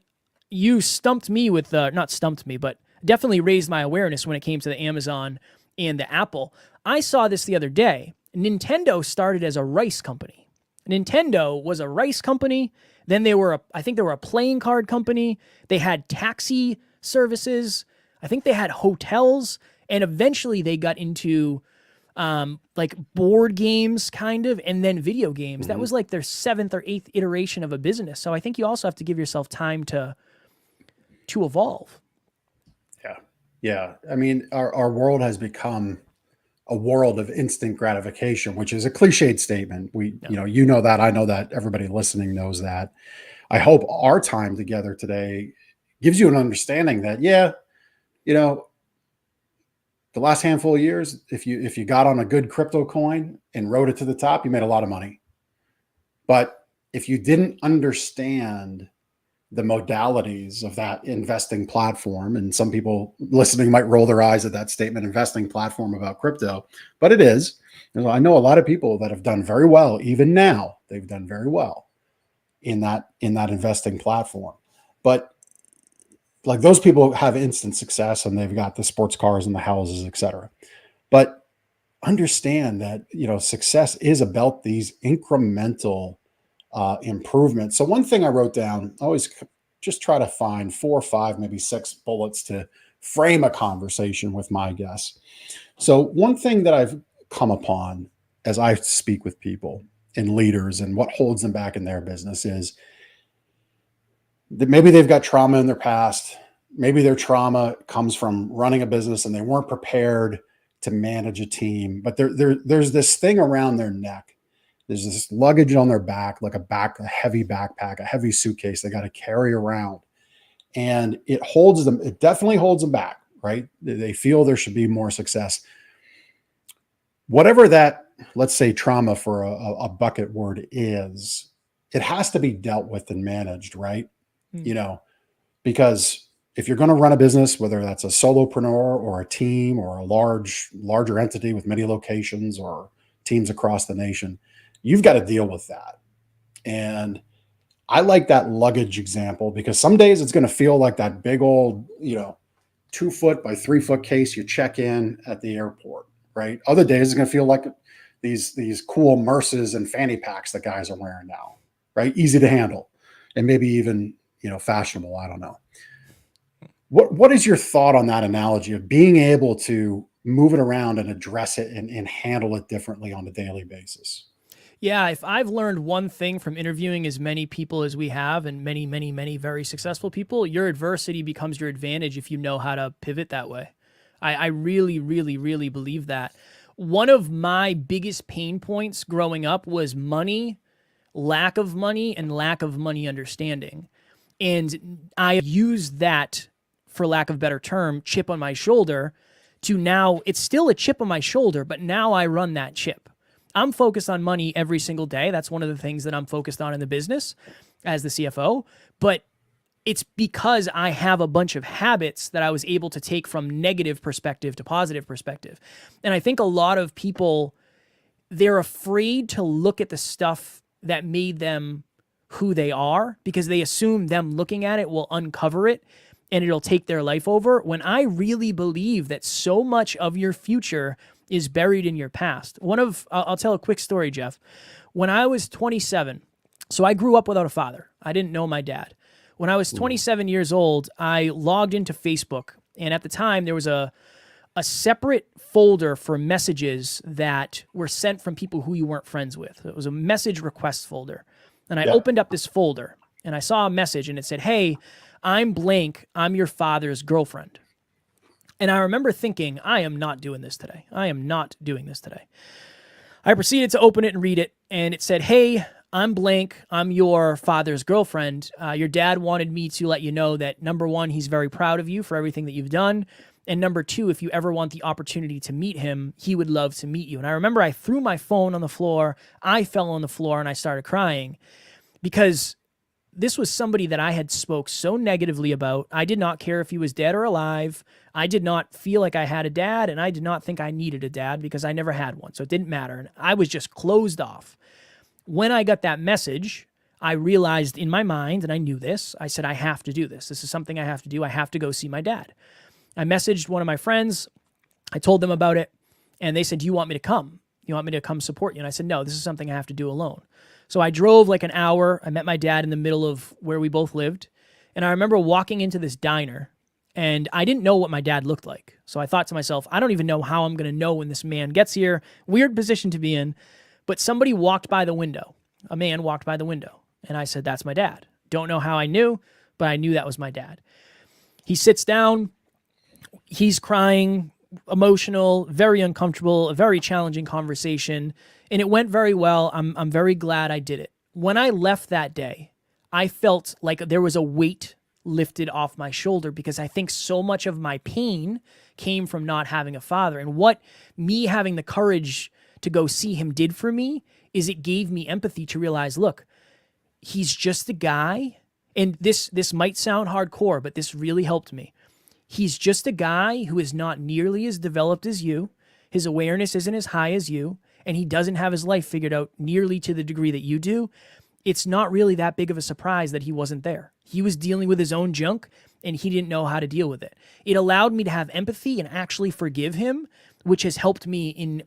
you stumped me with, not stumped me, but definitely raised my awareness when it came to the Amazon and the Apple. I saw this the other day. Nintendo started as a rice company. Nintendo was a rice company. Then I think they were a playing card company. They had taxi services. I think they had hotels. And eventually they got into like board games kind of, and then video games. That was like their 7th or 8th iteration of a business. So I think you also have to give yourself time to evolve. Yeah. I mean, our world has become a world of instant gratification, which is a cliched statement. You know that, I know that, everybody listening knows that. I hope our time together today gives you an understanding that, the last handful of years, if you got on a good crypto coin and rode it to the top, you made a lot of money. But if you didn't understand the modalities of that investing platform, and some people listening might roll their eyes at that statement, investing platform about crypto, but it is. I know a lot of people that have done very well, even now, they've done very well in that investing platform. But like those people have instant success and they've got the sports cars and the houses, et cetera. But understand that, success is about these incremental improvements. So one thing I wrote down, I always just try to find 4 or 5, maybe 6 bullets to frame a conversation with my guests. So one thing that I've come upon as I speak with people and leaders and what holds them back in their business is that maybe they've got trauma in their past. Maybe their trauma comes from running a business and they weren't prepared to manage a team, but there's this thing around their neck. There's this luggage on their back, like a heavy backpack, a heavy suitcase they got to carry around. And it definitely holds them back, right? They feel there should be more success. Whatever that, let's say, trauma for a bucket word is, it has to be dealt with and managed, right? Because if you're going to run a business, whether that's a solopreneur or a team or a larger entity with many locations or teams across the nation, you've got to deal with that. And I like that luggage example because some days it's going to feel like that big old, 2 foot by 3 foot case you check in at the airport, right? Other days it's going to feel like these cool Merces and fanny packs that guys are wearing now, right? Easy to handle and maybe even, fashionable. I don't know. What is your thought on that analogy of being able to move it around and address it and handle it differently on a daily basis? Yeah, if I've learned one thing from interviewing as many people as we have, and many, many, many very successful people, your adversity becomes your advantage if you know how to pivot that way. I really, really, really believe that. One of my biggest pain points growing up was money, lack of money, and lack of money understanding. And I used that, for lack of a better term, chip on my shoulder to now, it's still a chip on my shoulder, but now I run that chip. I'm focused on money every single day. That's one of the things that I'm focused on in the business as the CFO. But it's because I have a bunch of habits that I was able to take from negative perspective to positive perspective. And I think a lot of people, they're afraid to look at the stuff that made them who they are because they assume them looking at it will uncover it and it'll take their life over, when I really believe that so much of your future is buried in your past. I'll tell a quick story, Jeff. When I was 27, so I grew up without a father. I didn't know my dad. When I was 27 years old, I logged into Facebook, and at the time there was a separate folder for messages that were sent from people who you weren't friends with. It was a message request folder. And I opened up this folder, and I saw a message, and it said, "Hey, I'm blank. I'm your father's girlfriend." And I remember thinking, I am not doing this today. I am not doing this today. I proceeded to open it and read it, and it said, "Hey, I'm blank. I'm your father's girlfriend. Your dad wanted me to let you know that, number one, he's very proud of you for everything that you've done. And number two, if you ever want the opportunity to meet him, he would love to meet you." And I remember I threw my phone on the floor. I fell on the floor and I started crying because this was somebody that I had spoke so negatively about. I did not care if he was dead or alive. I did not feel like I had a dad, and I did not think I needed a dad because I never had one. So it didn't matter. And I was just closed off. When I got that message, I realized in my mind, and I knew this, I said, I have to do this. This is something I have to do. I have to go see my dad. I messaged one of my friends. I told them about it, and they said, "Do you want me to come? You want me to come support you?" And I said, "No, this is something I have to do alone." So I drove like an hour. I met my dad in the middle of where we both lived. And I remember walking into this diner, and I didn't know what my dad looked like. So I thought to myself, I don't even know how I'm going to know when this man gets here. Weird position to be in. But somebody walked by the window. A man walked by the window. And I said, "That's my dad." Don't know how I knew, but I knew that was my dad. He sits down. He's crying, emotional, very uncomfortable, a very challenging conversation. And it went very well. I'm very glad I did it. When I left that day, I felt like there was a weight lifted off my shoulder, because I think so much of my pain came from not having a father. And what me having the courage to go see him did for me is it gave me empathy to realize, look, he's just a guy. And this might sound hardcore, but this really helped me. He's just a guy who is not nearly as developed as you. His awareness isn't as high as you, and he doesn't have his life figured out nearly to the degree that you do. It's not really that big of a surprise that he wasn't there. He was dealing with his own junk, and he didn't know how to deal with it. It allowed me to have empathy and actually forgive him, which has helped me in,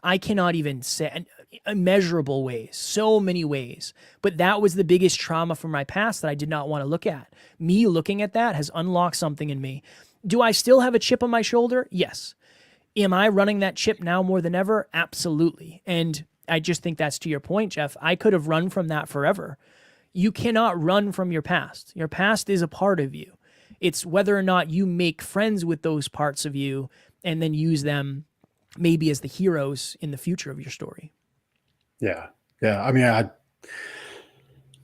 I cannot even say, immeasurable ways, so many ways. But that was the biggest trauma from my past that I did not want to look at. Me looking at that has unlocked something in me. Do I still have a chip on my shoulder? Yes. Am I running that chip now more than ever? Absolutely. And I just think that's to your point, Jeff. I could have run from that forever. You cannot run from your past. Your past is a part of you. It's whether or not you make friends with those parts of you and then use them maybe as the heroes in the future of your story. Yeah. Yeah. I mean,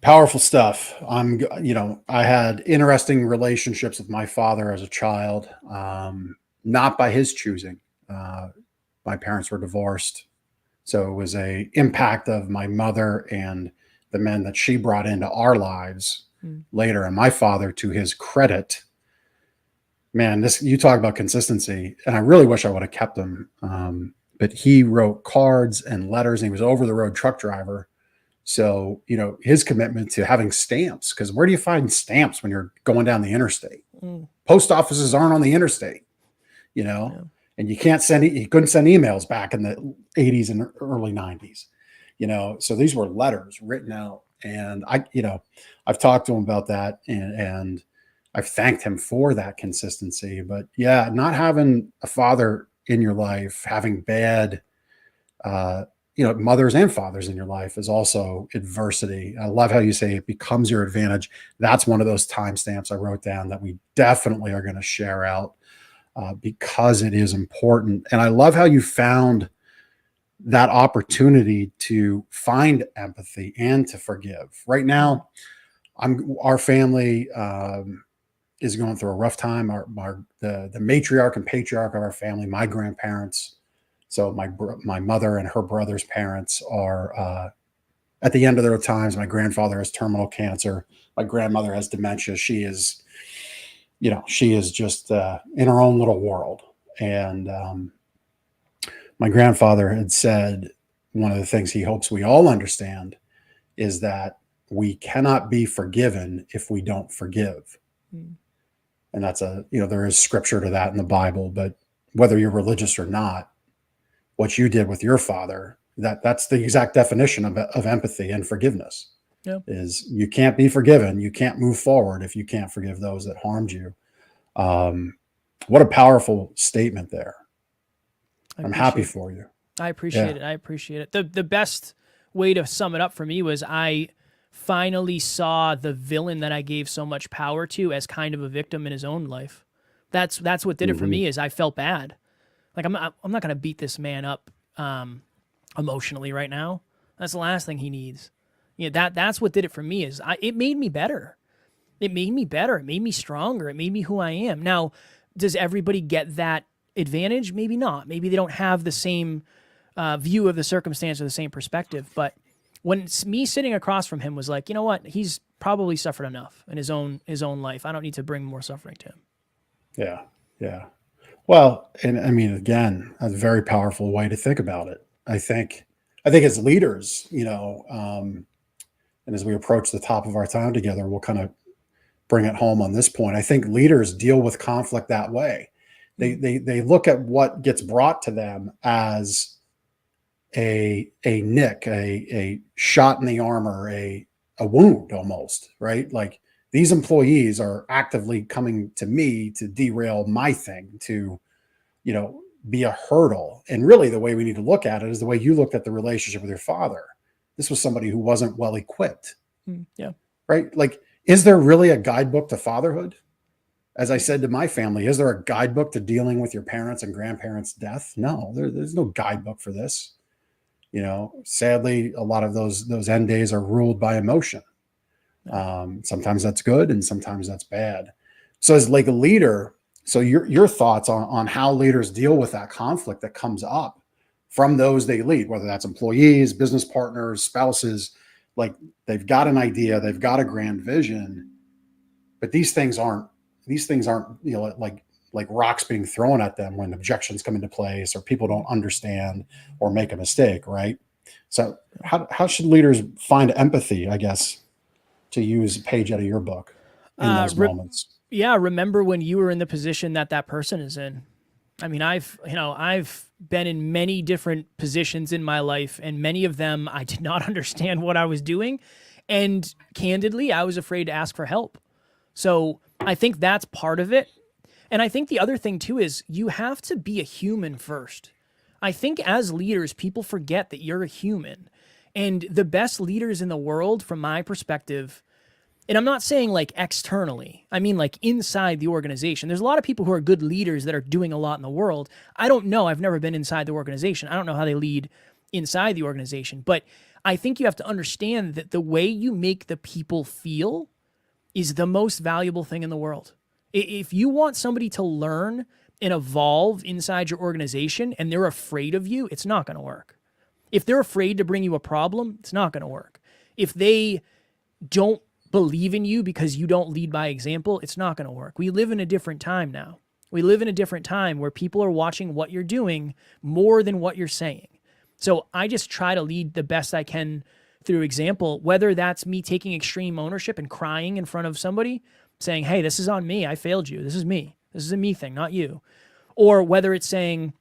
powerful stuff. I had interesting relationships with my father as a child, not by his choosing. My parents were divorced. So it was a impact of my mother and the men that she brought into our lives later. And my father, to his credit, man, you talk about consistency, and I really wish I would have kept him. But he wrote cards and letters, and he was over the road truck driver. So, his commitment to having stamps, because where do you find stamps when you're going down the interstate? Post offices aren't on the interstate, and you couldn't send emails back in the 80s and early 90s, so these were letters written out. And I've talked to him about that, and I've thanked him for that consistency. But yeah, not having a father in your life, having bad, mothers and fathers in your life is also adversity. I love how you say it becomes your advantage. That's one of those timestamps I wrote down that we definitely are going to share out because it is important. And I love how you found that opportunity to find empathy and to forgive. Right now, our family is going through a rough time. The matriarch and patriarch of our family, my grandparents, so my mother and her brother's parents are at the end of their times. My grandfather has terminal cancer. My grandmother has dementia. She is just in her own little world. And my grandfather had said one of the things he hopes we all understand is that we cannot be forgiven if we don't forgive. And that's there is scripture to that in the Bible, but whether you're religious or not, what you did with your father, that's the exact definition of empathy and forgiveness. Yep. Is you can't be forgiven. You can't move forward if you can't forgive those that harmed you. What a powerful statement there. I'm happy for you. I appreciate it. I appreciate it. The best way to sum it up for me was I finally saw the villain that I gave so much power to as kind of a victim in his own life. That's what did it for me. Is I felt bad. Like I'm not going to beat this man up emotionally right now. That's the last thing he needs. That's what did it for me. Is it made me better. It made me better. It made me stronger. It made me who I am. Now, does everybody get that advantage? Maybe not. Maybe they don't have the same view of the circumstance or the same perspective. But when me sitting across from him was like, you know what? He's probably suffered enough in his own life. I don't need to bring more suffering to him. Yeah. Yeah. Well, and I mean, again, a very powerful way to think about it. I think as leaders, and as we approach the top of our time together, we'll kind of bring it home on this point. I think leaders deal with conflict that way. They look at what gets brought to them as a nick, a shot in the armor, a wound almost, right? Like these employees are actively coming to me to derail my thing, to, be a hurdle. And really the way we need to look at it is the way you looked at the relationship with your father. This was somebody who wasn't well equipped. Yeah. Right. Like, is there really a guidebook to fatherhood? As I said to my family, is there a guidebook to dealing with your parents' and grandparents' death? No, there's no guidebook for this. Sadly, a lot of those end days are ruled by emotion. Sometimes that's good and sometimes that's bad. So as like a leader, so your thoughts on how leaders deal with that conflict that comes up from those they lead, whether that's employees, business partners, spouses, like they've got an idea, they've got a grand vision, but these things aren't, like rocks being thrown at them when objections come into place or people don't understand or make a mistake, right? So how should leaders find empathy, I guess, to use a page out of your book in those moments? Yeah, remember when you were in the position that person is in. I mean, I've been in many different positions in my life, and many of them I did not understand what I was doing, and candidly, I was afraid to ask for help. So I think that's part of it. And I think the other thing too is you have to be a human first. I think as leaders, people forget that you're a human. And the best leaders in the world, from my perspective, and I'm not saying like externally, I mean like inside the organization. There's a lot of people who are good leaders that are doing a lot in the world. I don't know. I've never been inside the organization. I don't know how they lead inside the organization. But I think you have to understand that the way you make the people feel is the most valuable thing in the world. If you want somebody to learn and evolve inside your organization and they're afraid of you, it's not going to work. If they're afraid to bring you a problem, it's not going to work. If they don't believe in you because you don't lead by example, it's not going to work. We live in a different time now. We live in a different time where people are watching what you're doing more than what you're saying. So I just try to lead the best I can through example, whether that's me taking extreme ownership and crying in front of somebody, saying, hey, this is on me. I failed you. This is me. This is a me thing, not you. Or whether it's saying,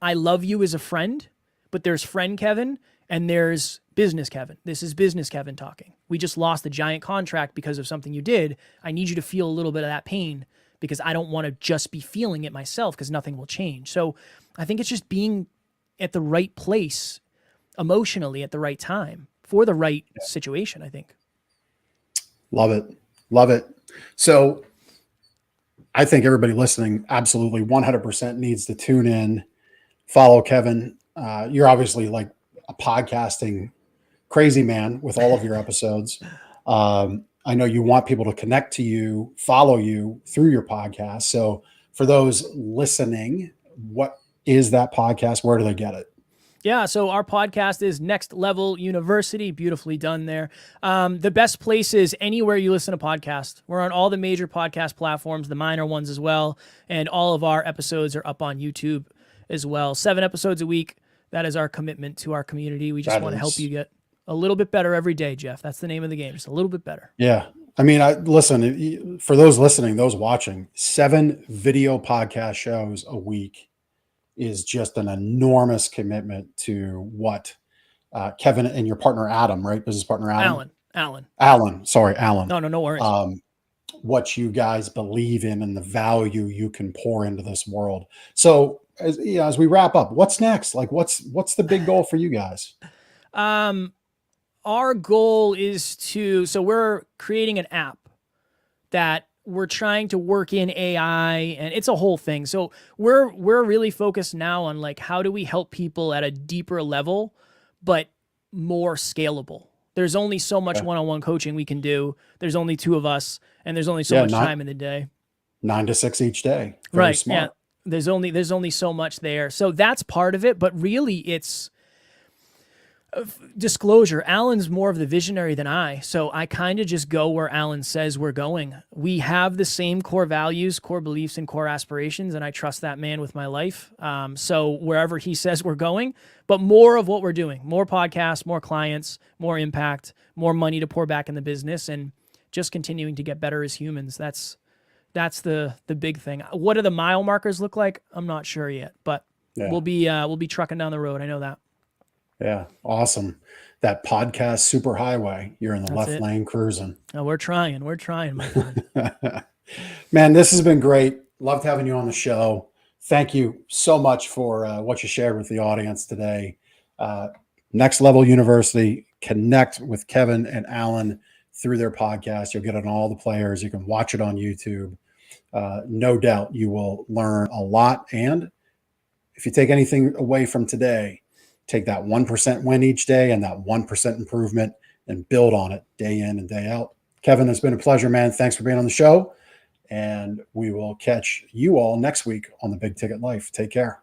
I love you as a friend, but there's friend Kevin and there's business Kevin. This is business Kevin talking. We just lost a giant contract because of something you did. I need you to feel a little bit of that pain because I don't want to just be feeling it myself because nothing will change. So I think it's just being at the right place emotionally at the right time for the right situation, I think. Love it. Love it. So I think everybody listening absolutely 100% needs to tune in, follow Kevin. You're obviously like a podcasting crazy man with all of your episodes. I know you want people to connect to you, follow you through your podcast. So for those listening, what is that podcast? Where do they get it? Yeah, so our podcast is Next Level University. Beautifully done there. The best place is anywhere you listen to podcasts. We're on all the major podcast platforms, the minor ones as well, and all of our episodes are up on YouTube as well. 7 episodes a week. That is our commitment to our community. We just want to help you get a little bit better every day, Jeff. That's the name of the game, just a little bit better. Yeah. I mean, listen, for those listening, those watching, 7 video podcast shows a week is just an enormous commitment to what Kevin and your partner, Adam, right? Business partner, Adam? Alan. Sorry, Alan. No worries. What you guys believe in and the value you can pour into this world. So as we wrap up, what's next? Like what's the big goal for you guys? Our goal is so we're creating an app that we're trying to work in AI, and it's a whole thing. So we're really focused now on like, how do we help people at a deeper level, but more scalable? There's only so much one-on-one coaching we can do. There's only 2 of us, and there's only so much time in the day. 9 to 6 each day. Very smart. Yeah. There's only so much there. So that's part of it, but really it's disclosure. Alan's more of the visionary than I, so I kind of just go where Alan says we're going. We have the same core values, core beliefs, and core aspirations, and I trust that man with my life. So wherever he says we're going, but more of what we're doing, more podcasts, more clients, more impact, more money to pour back in the business, and just continuing to get better as humans. That's the big thing. What do the mile markers look like? I'm not sure yet, but we'll be trucking down the road. I know that. Yeah. Awesome. That podcast superhighway. You're in the left lane cruising. Oh, we're trying, my friend. Man, this has been great. Loved having you on the show. Thank you so much for what you shared with the audience today. Next Level University, connect with Kevin and Alan through their podcast. You'll get it on all the players. You can watch it on YouTube. No doubt you will learn a lot. And if you take anything away from today, take that 1% win each day and that 1% improvement and build on it day in and day out. Kevin, it's been a pleasure, man. Thanks for being on the show. And we will catch you all next week on the Big Ticket Life. Take care.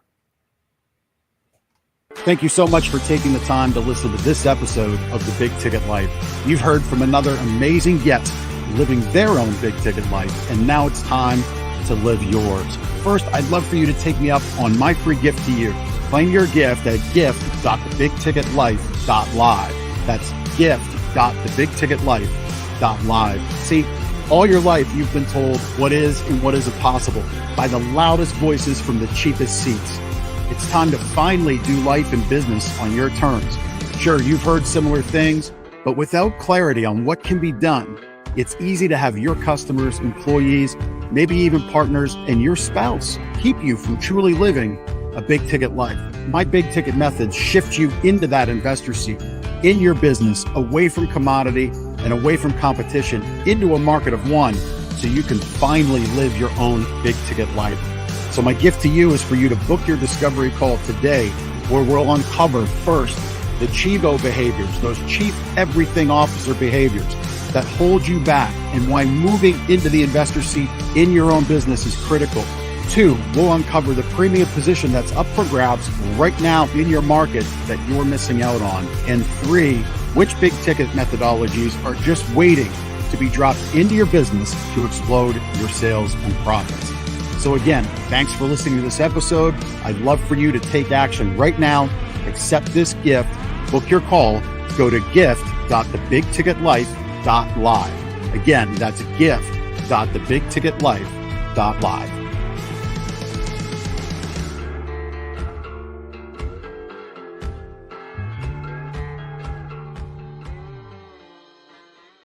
Thank you so much for taking the time to listen to this episode of the Big Ticket Life. You've heard from another amazing guest living their own big ticket life, and now it's time to live yours. First, I'd love for you to take me up on my free gift to you. Claim your gift at gift.thebigticketlife.live. That's gift.thebigticketlife.live. See, all your life you've been told what is and what isn't possible by the loudest voices from the cheapest seats. It's time to finally do life and business on your terms. Sure, you've heard similar things, but without clarity on what can be done, it's easy to have your customers, employees, maybe even partners, and your spouse keep you from truly living a big ticket life. My big ticket methods shift you into that investor seat in your business, away from commodity and away from competition, into a market of one, so you can finally live your own big ticket life. So my gift to you is for you to book your discovery call today, where we'll uncover first the Chivo behaviors, those chief everything officer behaviors that hold you back, and why moving into the investor seat in your own business is critical. 2, we'll uncover the premium position that's up for grabs right now in your market that you're missing out on. And 3, which big ticket methodologies are just waiting to be dropped into your business to explode your sales and profits. So again, thanks for listening to this episode. I'd love for you to take action right now. Accept this gift, book your call, go to gift.thebigticketlife.live. Again, that's gift.thebigticketlife.live.